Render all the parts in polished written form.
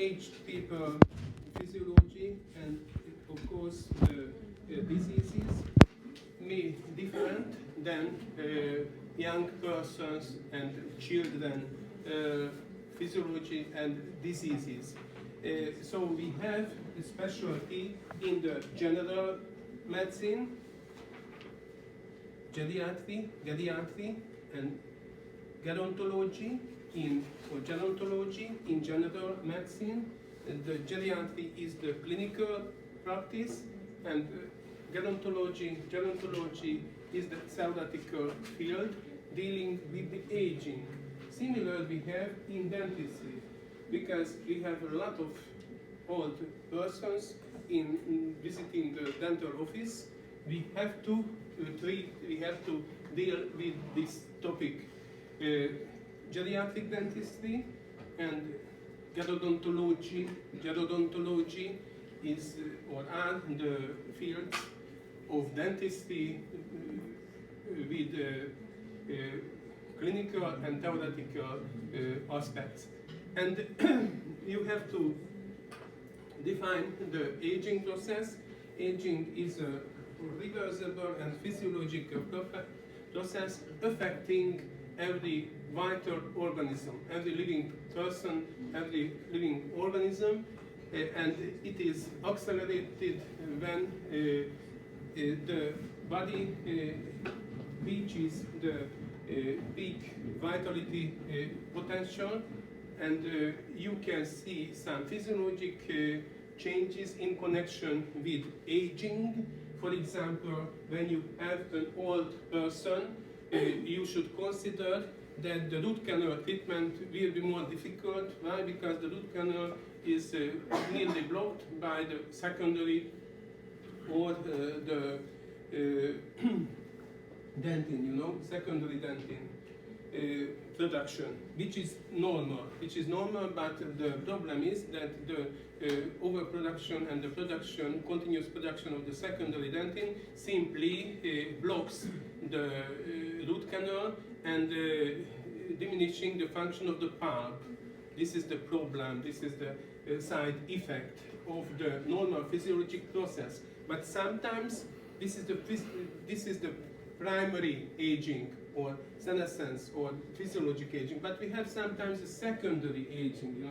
aged people physiology and of course the diseases may different than young persons and children physiology and diseases. So we have a specialty in the general medicine, geriatry, and gerontology in general medicine. The geriatry is the clinical practice, and gerontology is the theoretical field dealing with the aging. Similar we have in dentistry, because we have a lot of old persons in visiting the dental office. We have to deal with this topic. Geriatric dentistry and gerodontology is or are the fields of dentistry with clinical and theoretical aspects. And you have to define the aging process. Aging is a reversible and physiological process affecting every vital organism, every living person, every living organism, and it is accelerated when the body reaches the peak vitality potential, and you can see some physiologic changes in connection with aging. For example, when you have an old person, you should consider that the root canal treatment will be more difficult. Why? Because the root canal is nearly blocked by the secondary or the dentin, secondary dentin production, which is normal. But the problem is that the overproduction and the continuous production of the secondary dentin simply blocks the root canal and diminishing the function of the pulp. This is the problem. This is the side effect of the normal physiologic process. But sometimes this is the primary aging or senescence or physiologic aging. But we have sometimes a secondary aging,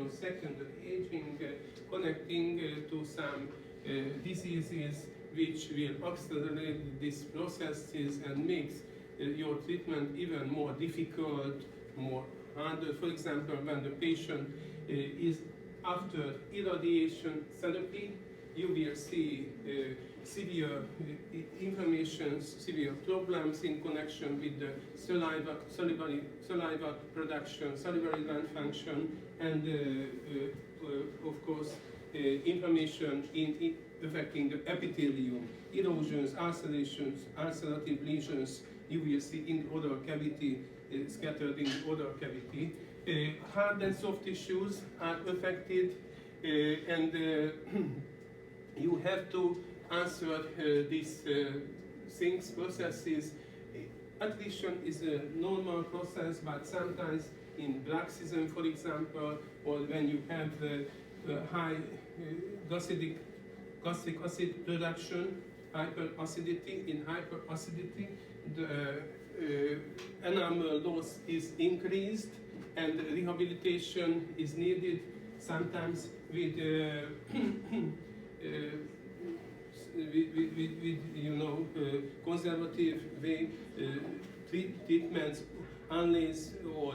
connecting to some diseases which will accelerate these processes and makes your treatment even more difficult, more harder. For example, when the patient is after irradiation therapy, you will see severe inflammations, severe problems in connection with the saliva production, salivary gland function, and of course inflammation affecting the epithelium, erosions, ulcerations, ulcerative lesions. You will see in the oral cavity, scattered in the oral cavity. Hard and soft tissues are affected, and you have to answer these things, processes. Attrition is a normal process, but sometimes in bruxism, for example, or when you have high gastric acid production, hyperacidity, the enamel loss is increased, and rehabilitation is needed, sometimes with conservative way treatments, unlace or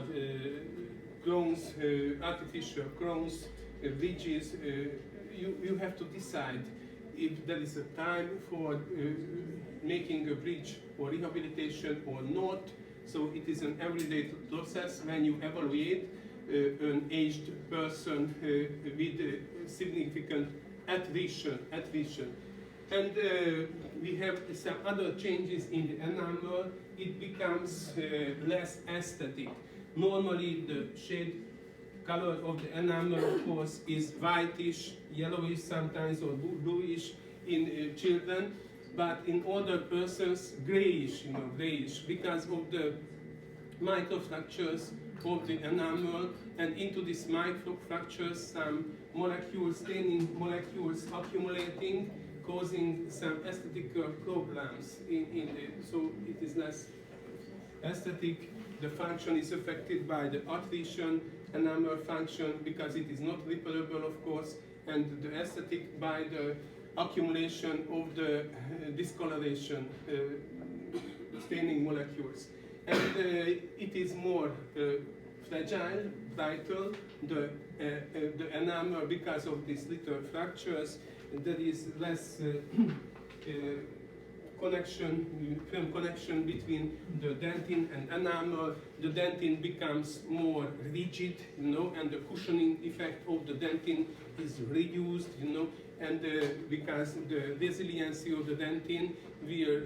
crowns, artificial crowns, bridges. You have to decide if there is a time for making a bridge or rehabilitation or not. So it is an everyday process when you evaluate an aged person with significant attrition. And we have some other changes in the enamel. It becomes less aesthetic. Normally the shade color of the enamel, of course, is whitish, yellowish sometimes, or bluish in children, but in older persons, grayish, because of the microfractures of the enamel, and into these microfractures some molecules, staining molecules accumulating, causing some aesthetic problems so it is less aesthetic. The function is affected by the attrition, enamel function, because it is not reparable, of course, and the aesthetic by the accumulation of the discoloration staining molecules. And it is more fragile, brittle, the enamel, because of these little fractures. There is less film connection between the dentin and enamel. The dentin becomes more rigid, and the cushioning effect of the dentin is reduced, and because the resiliency of the dentin will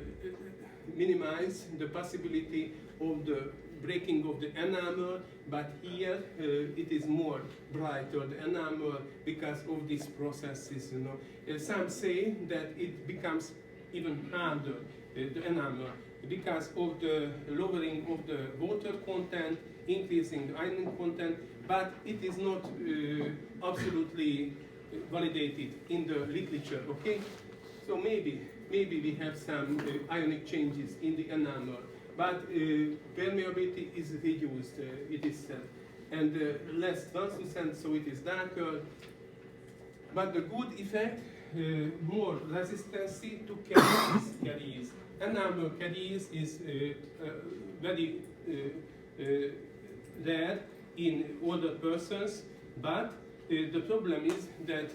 minimize the possibility of the breaking of the enamel, but here it is more brighter, the enamel, because of these processes, Some say that it becomes even harder, the enamel, because of the lowering of the water content, increasing the iron content, but it is not absolutely validated in the literature, okay? So maybe we have some ionic changes in the enamel, but permeability is reduced, it is said, and less translucent, so it is darker. But the good effect, more resistance to caries. Enamel caries is very rare in older persons, but the problem is that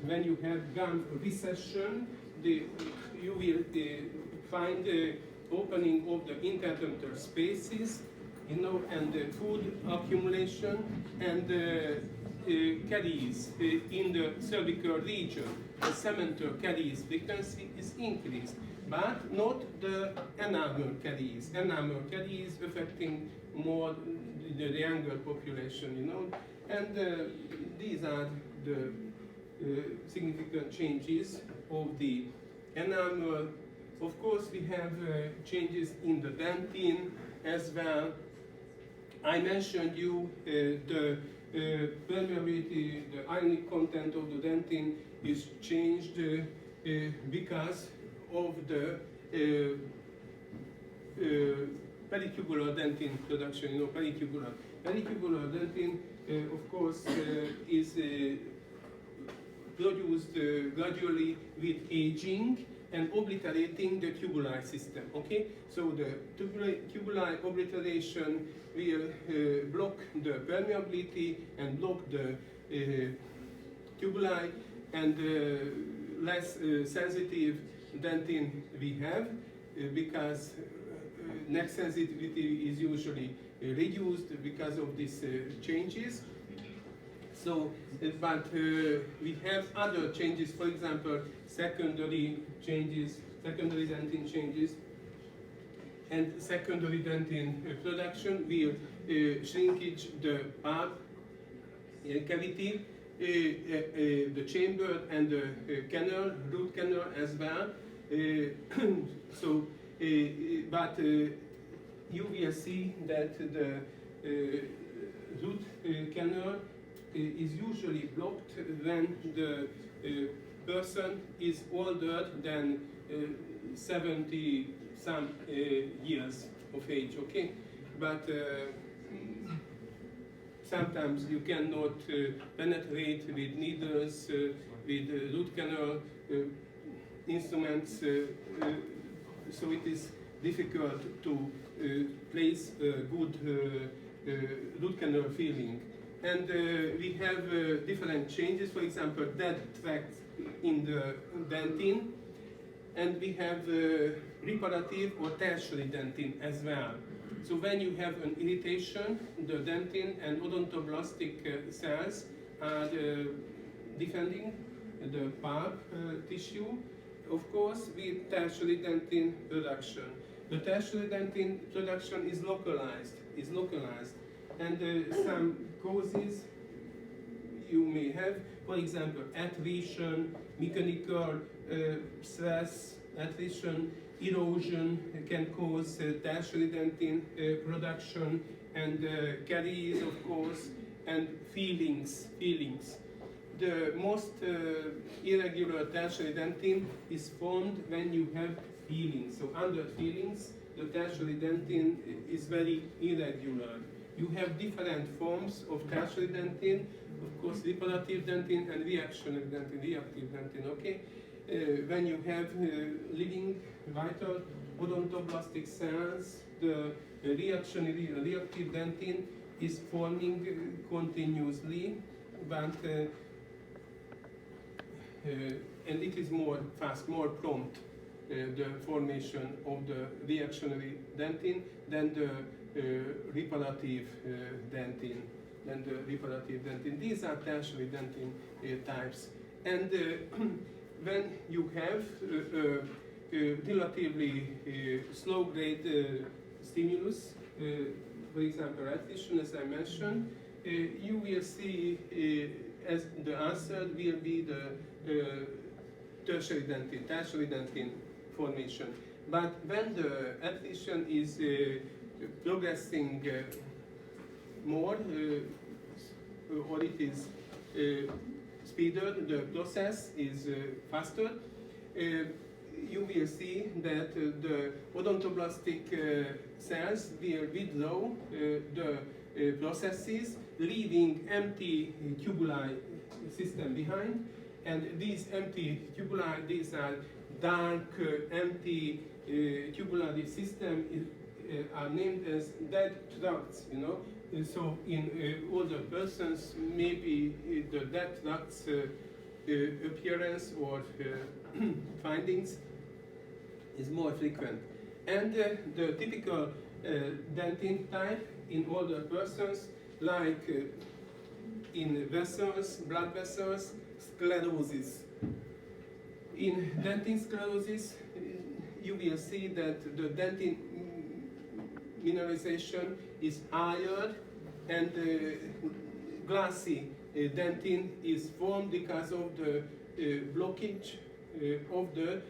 when you have gum recession, you will find the opening of the interdental spaces, and the food accumulation, and caries in the cervical region. The cemental caries frequency is increased, but not the enamel caries. Enamel caries affecting more the younger population, and these are the significant changes of the enamel. Of course, we have changes in the dentin as well. I mentioned you the permeability, the ionic content of the dentin is changed because of the pericubular dentin production. Pericubular dentin, of course, is produced gradually with aging and obliterating the tubuli system, okay? So the tubuli obliteration will block the permeability and block the tubuli, and less sensitive dentin we have, because neck sensitivity is usually reduced because of these changes. So, but we have other changes, for example, secondary dentin changes, and secondary dentin production will shrinkage the pulp cavity, the chamber, and the canal, root canal as well. So, but you will see that the root canal is usually blocked when the person is older than 70 some years of age, okay? But sometimes you cannot penetrate with needles, with root canal instruments, so it is difficult to place a good root canal filling. And we have different changes, for example, dead tracts in the dentin, and we have reparative or tertiary dentin as well. So when you have an irritation, the dentin and odontoblastic cells are defending the pulp tissue, of course, with tertiary dentin production. The tertiary dentin production is localized, and some causes you may have, for example, attrition, mechanical stress, attrition, erosion can cause tertiary dentin production, and caries, of course, and feelings. the most irregular tertiary dentin is formed when you have healings. So under healings, the tertiary dentin is very irregular. You have different forms of tertiary dentin, of course, reparative dentin and reactionary dentin, reactive dentin, okay? When you have living vital odontoblastic cells, the reactionary reactive dentin is forming continuously, but and it is more fast, more prompt, the formation of the reactionary dentin than the reparative dentin. These are tertiary dentin types. And when you have relatively slow grade stimulus, for example, addition, as I mentioned, you will see as the answer will be the tertiary dentin formation. But when the addition is progressing more, or it is speeder, the process is faster, you will see that the odontoblastic cells will withdraw the processes, leaving empty tubuli system behind. And these empty tubuli, these are dark, empty tubulary system are named as dead ducts, you know. So in older persons, maybe the dead ducts appearance or findings is more frequent. And the typical dentin type in older persons, like in vessels, blood vessels, sclerosis. In dentin sclerosis, you will see that the dentin mineralization is higher, and glassy dentin is formed because of the blockage of the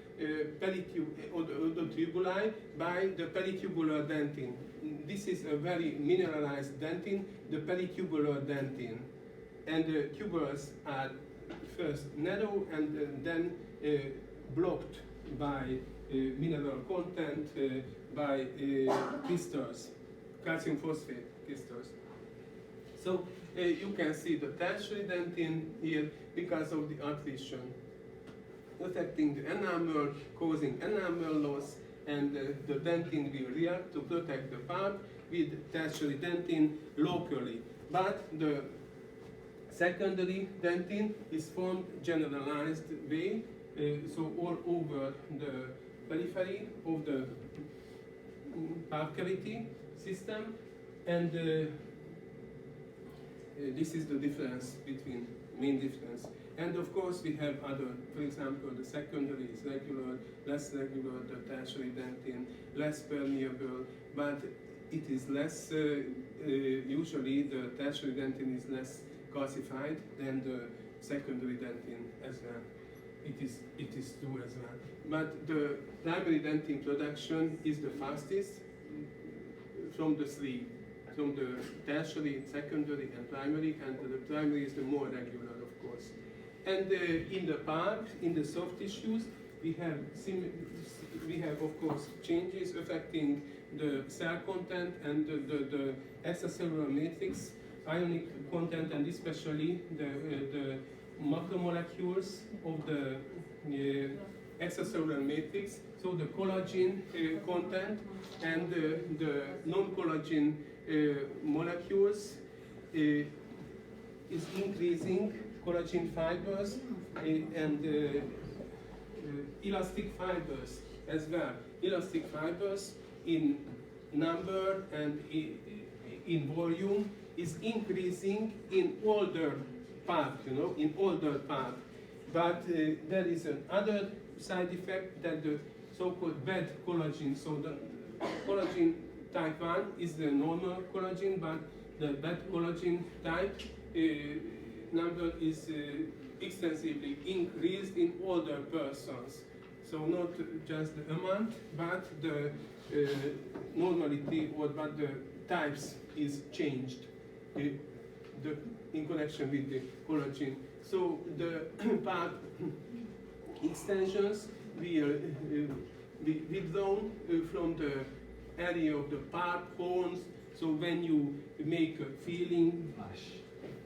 tubuli by the peritubular dentin. This is a very mineralized dentin, the peritubular dentin. And the tubules are first narrow and then blocked by mineral content, by crystals, calcium phosphate crystals. So you can see the tertiary dentin here because of the attrition, affecting the enamel, causing enamel loss, and the dentin will react to protect the pulp with tertiary dentin locally. But the secondary dentin is formed generalized way, so all over the periphery of the pulp cavity system, and this is the difference between main difference. And of course we have other, for example, the secondary is regular, less regular, the tertiary dentin, less permeable, but it is less, usually the tertiary dentin is less calcified than the secondary dentin as well. It is true as well. But the primary dentin production is the fastest from the three, from the tertiary, secondary, and primary, and the primary is the more regular, of course. And in the pulp, in the soft tissues, we have of course changes affecting the cell content and the extracellular matrix, ionic content, and especially the macromolecules of the extracellular matrix. So the collagen content and the non-collagen molecules is increasing. Collagen fibers and elastic fibers as well. Elastic fibers in number and in volume is increasing in older pulp, you know, in older pulp. But there is another side effect, that the so-called bad collagen. So the collagen type 1 is the normal collagen, but the bad collagen type number is extensively increased in older persons. So not just the amount, but the normality, but the types is changed in connection with the collagen So the pulp extensions will be withdrawn from the area of the pulp horns. So when you make a filling,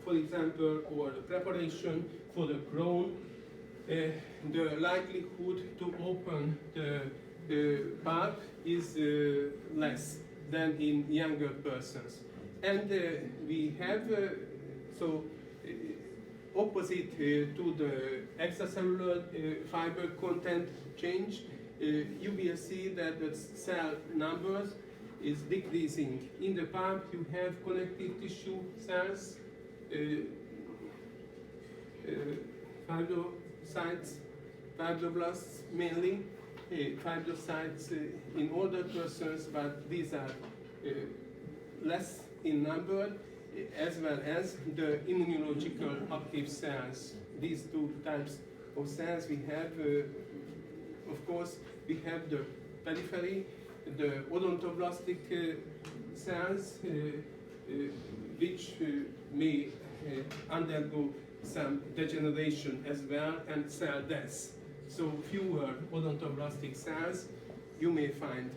for example, or a preparation for the crown, the likelihood to open the pulp is less than in younger persons. And we have, opposite to the extracellular fiber content change, you will see that the cell numbers is decreasing. In the pulp, you have connective tissue cells, fibrocytes, fibroblasts mainly, fibrocytes in older persons, but these are less in number, as well as the immunological active cells. These two types of cells we have, of course, we have the periphery, the odontoblastic cells, which may undergo some degeneration as well and cell death. So fewer odontoblastic cells you may find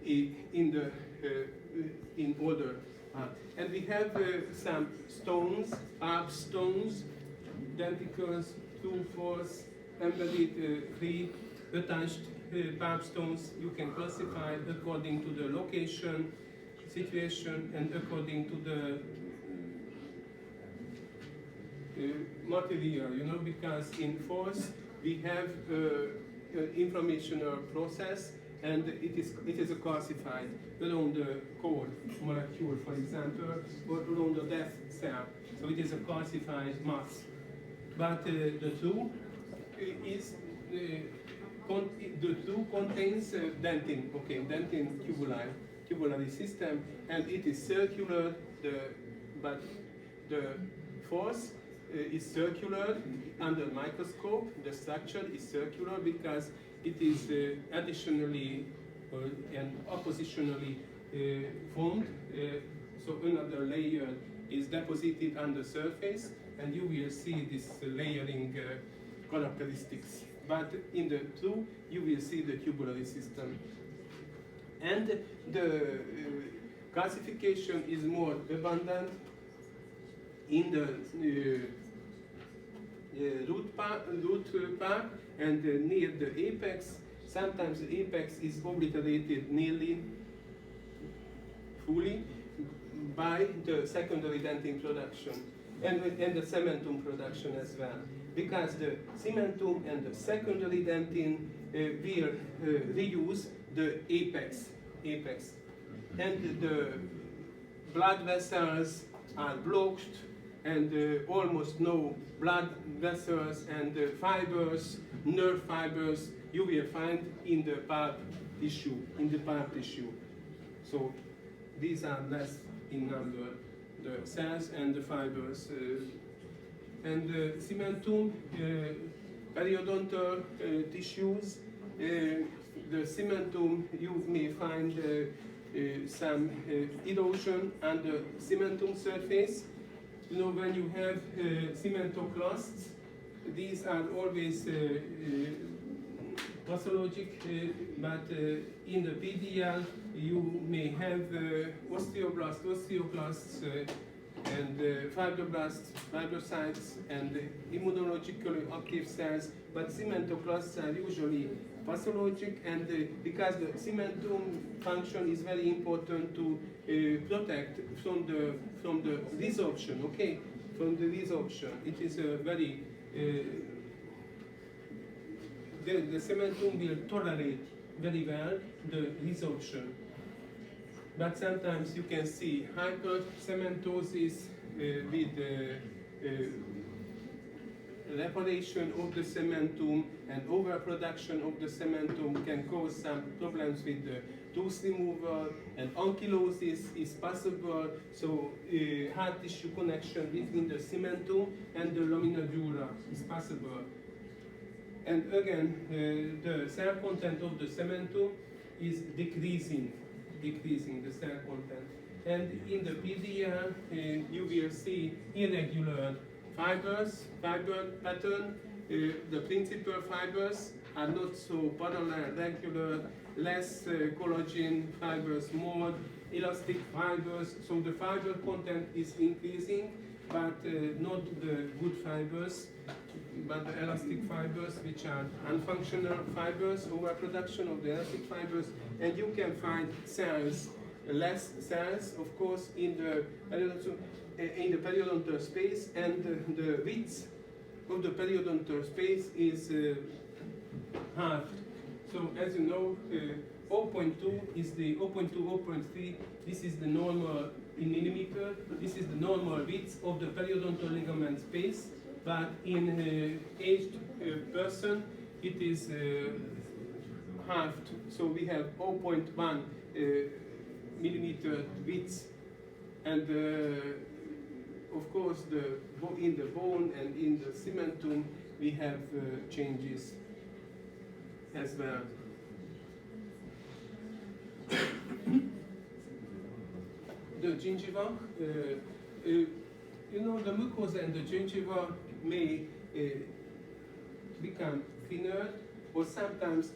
in older. And we have some stones, pulp stones, denticles, 2, 4, embedded 3 attached pulp stones. You can classify according to the location, situation, and according to the material, because in force we have informational process, and it is classified around the core molecule, for example, or around the death cell. So it is a classified mass. But the two contains dentin, dentin tubuli system, and it is circular. But the force is circular under microscope. The structure is circular because it is additionally and oppositionally formed. So another layer is deposited on the surface, and you will see this layering characteristics. But in the two, you will see the tubulary system. And the classification is more abundant in the root part and near the apex. Sometimes the apex is obliterated nearly fully by the secondary dentin production and the cementum production as well. Because the cementum and the secondary dentin will reuse the apex. And the blood vessels are blocked, and almost no blood vessels and fibers, nerve fibers, you will find in the pulp tissue, So these are less in number, the cells and the fibers. And the cementum, periodontal tissues, the cementum, you may find some erosion on the cementum surface. When you have cementoclasts, these are always pathologic, but in the PDL you may have osteoclasts, and fibroblasts, fibrocytes, and immunologically active cells, but cementoclasts are usually pathologic, and because the cementum function is very important to protect from the resorption, from the resorption. It is a very the cementum will tolerate very well the resorption. But sometimes you can see hypercementosis with reparation of the cementum, and overproduction of the cementum can cause some problems with the tooth removal, and ankylosis is possible, so hard tissue connection between the cementum and the lamina dura is possible. And again, the cell content of the cementum is decreasing the cell content. And in the PDL, you will see irregular fiber pattern. The principal fibers are not so parallel, regular, less collagen fibers, more elastic fibers. So the fiber content is increasing, but not the good fibers, but the elastic fibers, which are unfunctional fibers, overproduction of the elastic fibers. And you can find cells, less cells, of course, in the periodontal space, and the width of the periodontal space is halved. So as you know, 0.2 is the 0.2, 0.3. This is the normal in millimeter. This is the normal width of the periodontal ligament space. But in aged person, it is halved. So we have 0.1 millimeter width, and of course, in the bone and in the cementum, we have changes as well. The gingiva, you know, the mucosa and the gingiva may become thinner, or sometimes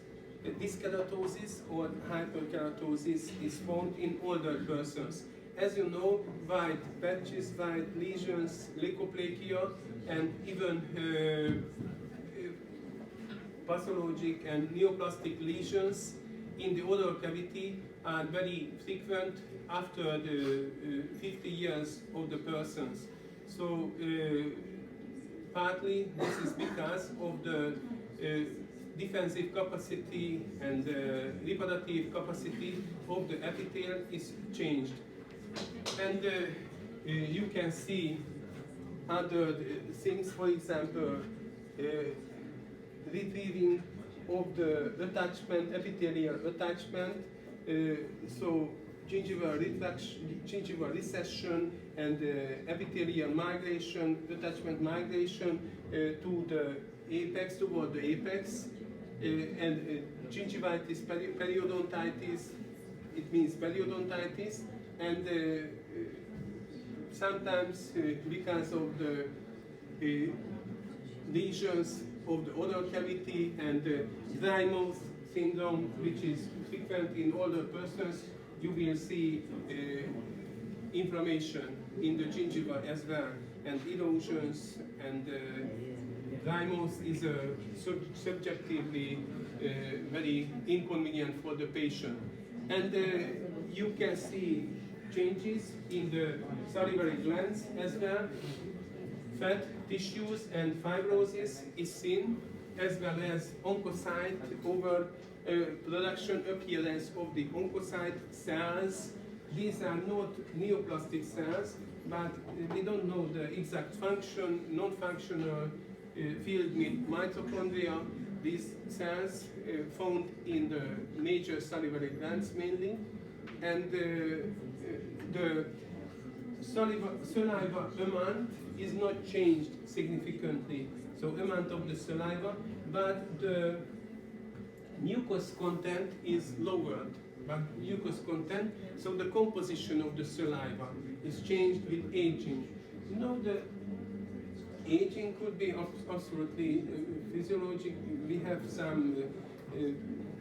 dyskeratosis or hyperkeratosis is found in older persons. As you know, white patches, white lesions, leukoplakia, and even pathologic and neoplastic lesions in the oral cavity are very frequent after the 50 years of the persons. So partly this is because of the defensive capacity and reparative capacity of the epithelium is changed. And you can see other things, for example, retrieving of the attachment, epithelial attachment, so gingival recession and epithelial migration, attachment migration to the apex, toward the apex, and gingivitis, periodontitis, it means periodontitis, and sometimes because of the lesions of the oral cavity and dry mouth syndrome, which is frequent in older persons, you will see inflammation in the gingiva as well, and erosions, and dry mouth is subjectively very inconvenient for the patient. And you can see changes in the salivary glands as well. Fat tissues and fibrosis is seen, as well as oncocyte overproduction, appearance of the oncocyte cells. These are not neoplastic cells, but we don't know the exact function, non-functional filled with mitochondria. These cells found in the major salivary glands mainly, and the saliva amount is not changed significantly. So amount of the saliva, but the mucus content is lowered. But mucus content, so the composition of the saliva is changed with aging. You know, the aging could be absolutely physiologic. We have some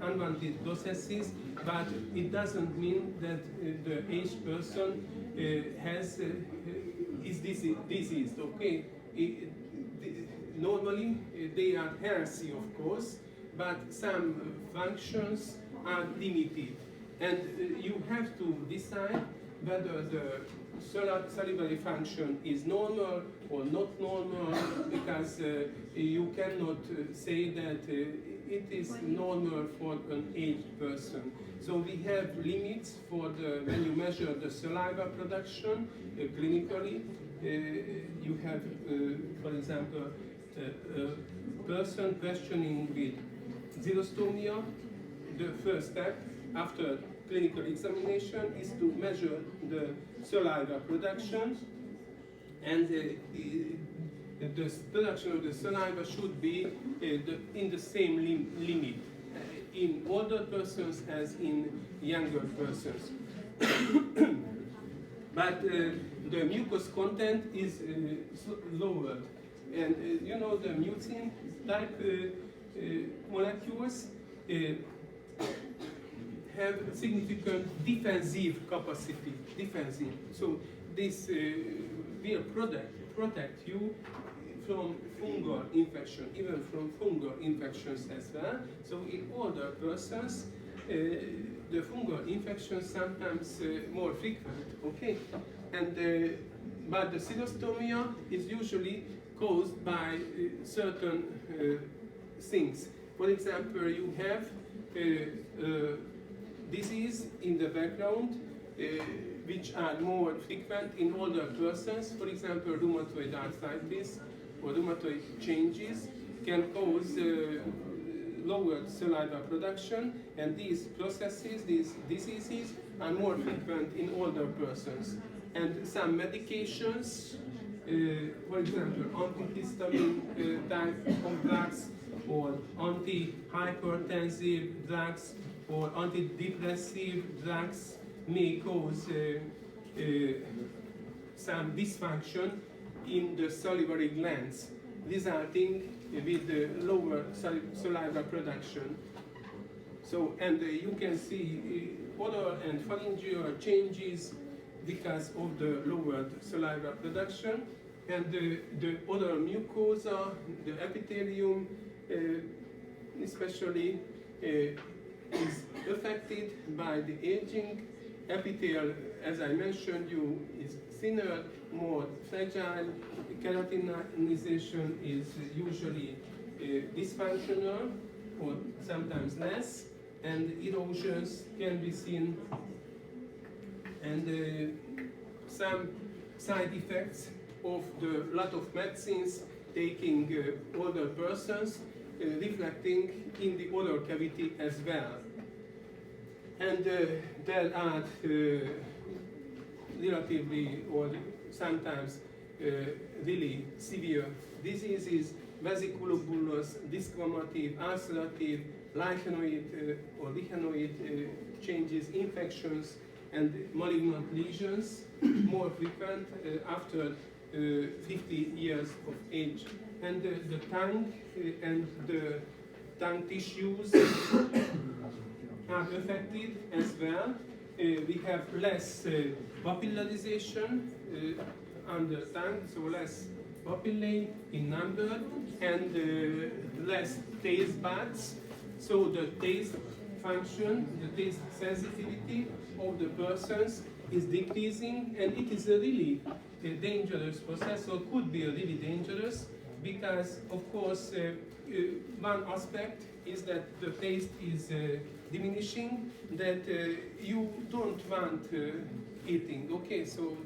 unwanted processes, but it doesn't mean that the aged person is diseased. Okay, normally they are healthy, of course, but some functions are limited, and you have to decide whether the salivary function is normal or not normal, because you cannot say that it is normal for an aged person. So we have limits for when you measure the saliva production clinically. You have, for example, a person questioning with xerostomia. The first step after clinical examination is to measure the saliva production, and the production of the saliva should be in the same limit in older persons as in younger persons. But the mucus content is lowered. And you know the mucin type molecules have significant defensive capacity, defensive. So this will protect you from fungal infection, even from fungal infections as well. So in older persons, the fungal infections sometimes more frequent, okay? And but the xerostomia is usually caused by certain things. For example, you have disease in the background which are more frequent in older persons. For example, rheumatoid arthritis or rheumatoid changes can cause lowered saliva production, and these processes, these diseases, are more frequent in older persons. And some medications, for example, antihistamine type of drugs, or antihypertensive drugs, or antidepressive drugs may cause some dysfunction in the salivary glands, resulting with lower saliva production. So, and you can see oral and pharyngeal changes because of the lowered saliva production, and the oral mucosa, the epithelium, especially is affected by the aging. Epithelial, as I mentioned, is thinner, more fragile. Keratinization is usually dysfunctional, or sometimes less, and erosions can be seen. And some side effects of the lot of medicines taking older persons, reflecting in the oral cavity as well. And there are relatively, or sometimes really severe diseases: vesiculobullous, desquamative, ulcerative, lichenoid or lichenoid changes, infections, and malignant lesions, more frequent after 50 years of age. And the tongue and the tongue tissues are affected as well. We have less papillarization on the tongue, so less papillae in number, and less taste buds. So the taste function, the taste sensitivity of the persons is decreasing, and it is a really dangerous process, or could be really dangerous, because of course one aspect is that the taste is diminishing, that you don't want eating, okay, so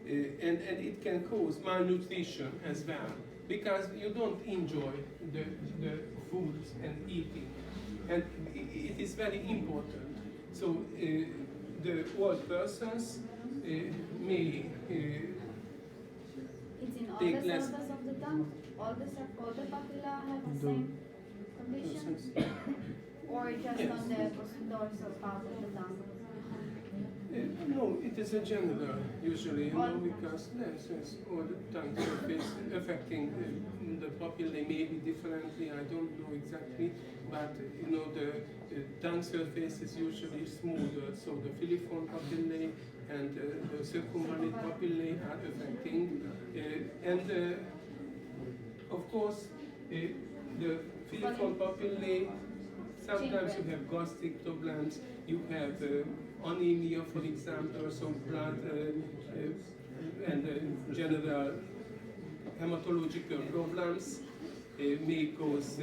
and it can cause malnutrition as well, because you don't enjoy the food and eating, and it is very important. So the old persons may it's in all take the less. surface of the tongue? All the papilla have the same condition? Or just Yes. on the dorsal part of the tongue? No, it is a general, usually, you know, All- because yes, all the tongue surface affecting the papillae may be differently, I don't know exactly, but you know, the tongue surface is usually smoother, so the filiform papillae and the circumvallate papillae are affecting, and of course, the filiform papillae, sometimes you have gastric problems, you have anemia, for example, so blood and general hematological problems may cause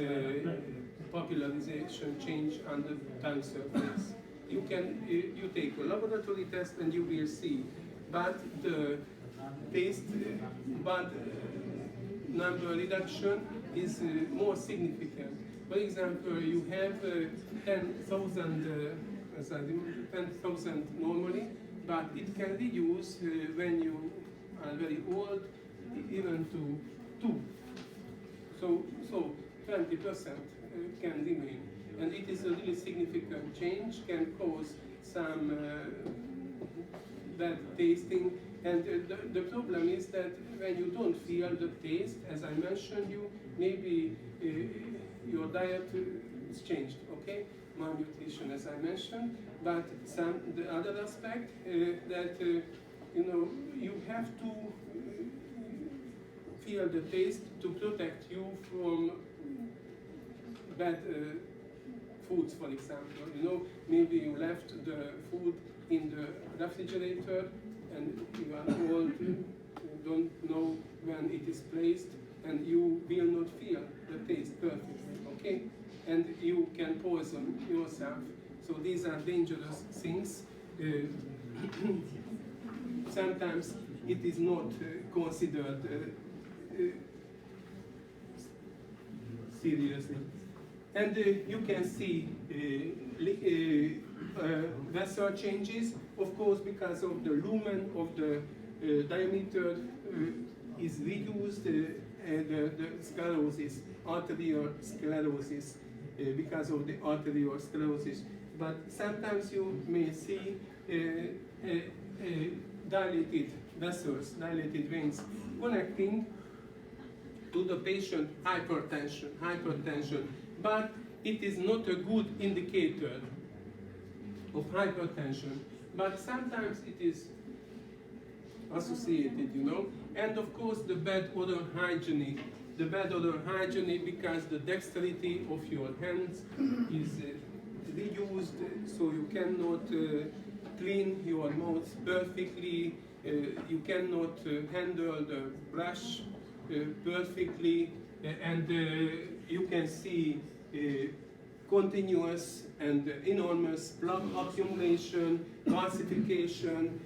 papillarization change on the tongue surface. You can you take a laboratory test and you will see, but the taste bud number reduction is more significant. For example, you have 10,000 10,000 normally, but it can reduce when you are very old, even to 2. So 20% can remain, and it is a really significant change. Can cause some bad tasting And the problem is that when you don't feel the taste, as I mentioned you, maybe your diet is changed, okay? Malnutrition, as I mentioned, but the other aspect that you know, you have to feel the taste to protect you from bad foods, for example. You know, maybe you left the food in the refrigerator and you are cold, you don't know when it is placed, and you will not feel the taste perfectly, okay? And you can poison yourself. So these are dangerous things. Sometimes it is not considered seriously. And you can see vessel changes, of course, because of the lumen of the diameter is reduced, the sclerosis, arterial sclerosis, because of the arterial sclerosis. But sometimes you may see dilated vessels, dilated veins connecting to the patient hypertension, but it is not a good indicator of hypertension, but sometimes it is associated, you know. And of course the bad oral hygiene, because the dexterity of your hands is reduced, so you cannot clean your mouth perfectly, you cannot handle the brush perfectly, and you can see continuous and enormous plaque accumulation, calcification,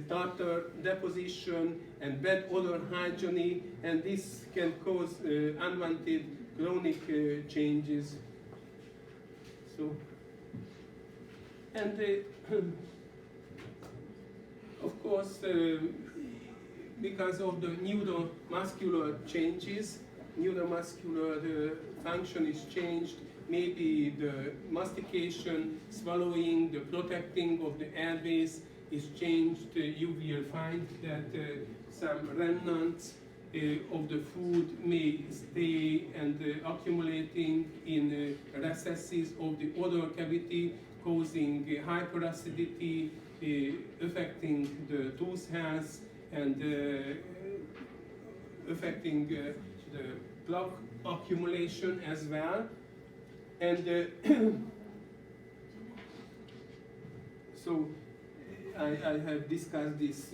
tartar deposition, and bad oral hygiene, and this can cause unwanted chronic changes. So, and of course, because of the neuromuscular changes, neuromuscular function is changed, maybe the mastication, swallowing, the protecting of the airways is changed. You will find that some remnants of the food may stay and accumulating in recesses of the oral cavity, causing hyperacidity, affecting the tooth health, and affecting the plaque accumulation as well. And so I have discussed this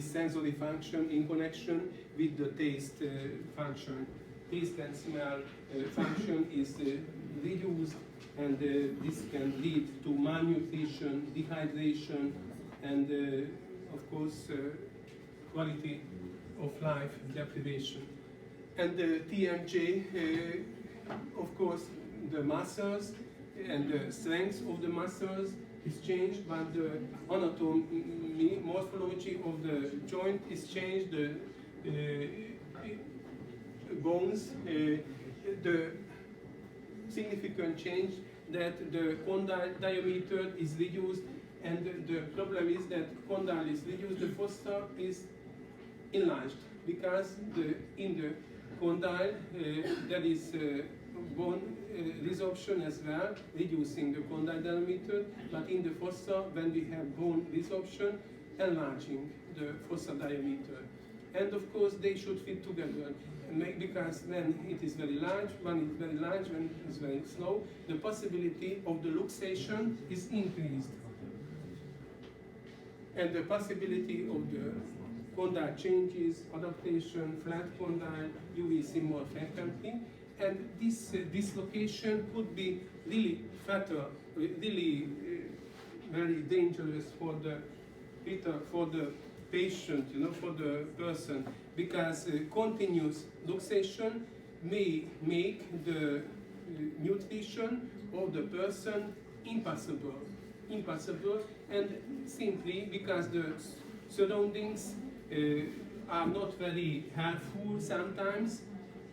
sensory function in connection with the taste function. Taste and smell function is reduced, and this can lead to malnutrition, dehydration, and of course quality of life deprivation. And the TMJ, of course, the muscles and the strength of the muscles is changed, but the anatomy, morphology of the joint is changed, the bones, the significant change that the condyle diameter is reduced, and the problem is that condyle is reduced, the fossa is enlarged, because in the condyle there is bone resorption as well, reducing the condyle diameter, but in the fossa, when we have bone resorption, enlarging the fossa diameter. And of course, they should fit together, because when it is very large, when it is very slow, the possibility of the luxation is increased. And the possibility of the condyle changes, adaptation, flat condyle, you will see more frequently. And this dislocation could be really fatal, really very dangerous for the patient, you know, for the person, because continuous luxation may make the nutrition of the person impossible, and simply because the surroundings are not very helpful sometimes,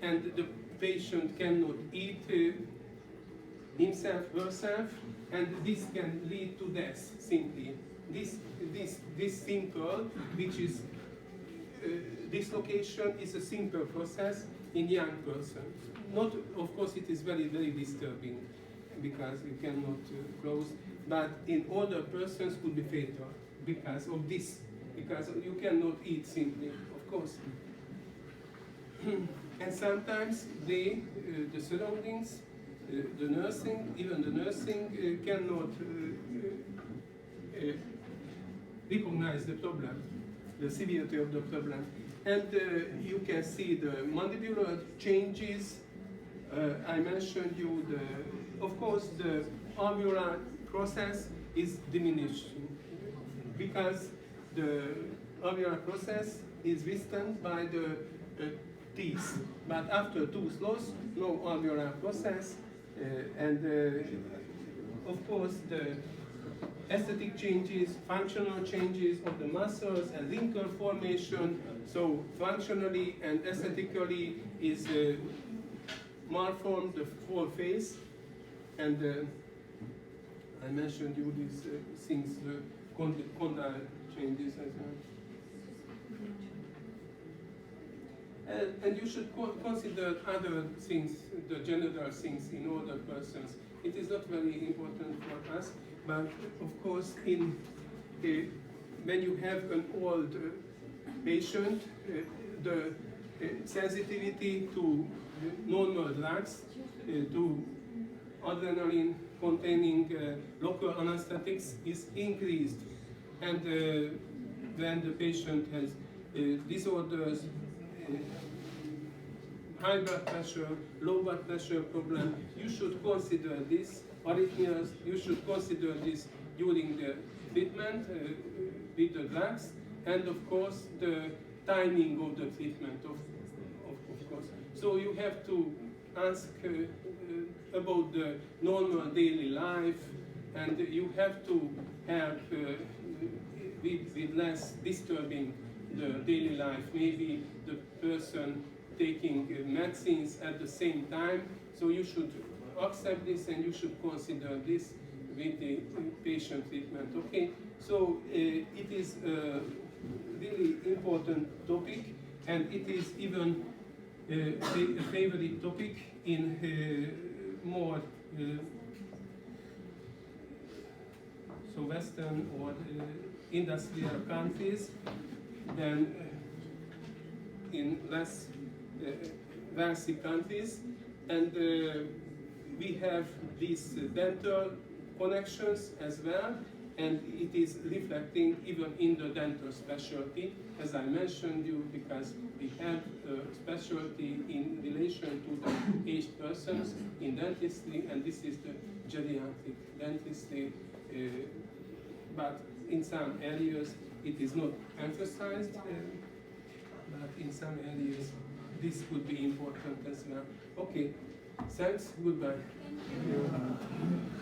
and the patient cannot eat himself, herself, and this can lead to death simply. this simple, which is dislocation, is a simple process in young person. Not, of course, it is very, very disturbing because you cannot close, but in older persons could be fatal because of this, because you cannot eat simply, of course. And sometimes the surroundings, the nursing, even the nursing cannot recognize the problem, the severity of the problem. And you can see the mandibular changes. I mentioned you, of course, the alveolar process is diminishing because the alveolar process is withstood by the teeth. But after tooth loss, no alveolar process, of course, the aesthetic changes, functional changes of the muscles and wrinkle formation. So functionally and aesthetically is malformed the whole face. And I mentioned you these things, the condyle changes as well. And you should consider other things, the genital things in older persons. It is not very important for us, but of course, when you have an old patient, the sensitivity to normal drugs, to adrenaline containing local anesthetics is increased. And when the patient has disorders, high blood pressure, low blood pressure problem, you should consider this arrhythmias, you should consider this during the treatment with the drugs, and of course the timing of the treatment, of course. So you have to ask about the normal daily life, and you have to have with less disturbing the daily life, maybe the person taking medicines at the same time. So you should accept this and you should consider this with the patient treatment. Okay, so it is a really important topic, and it is even a favorite topic in more so Western or industrial countries than in less wealthy countries. And we have these dental connections as well, and it is reflecting even in the dental specialty, as I mentioned you, because we have a specialty in relation to the aged persons in dentistry, and this is the geriatric dentistry, but in some areas it is not emphasized, but in some areas this could be important as well. Okay, thanks, goodbye. Thank you.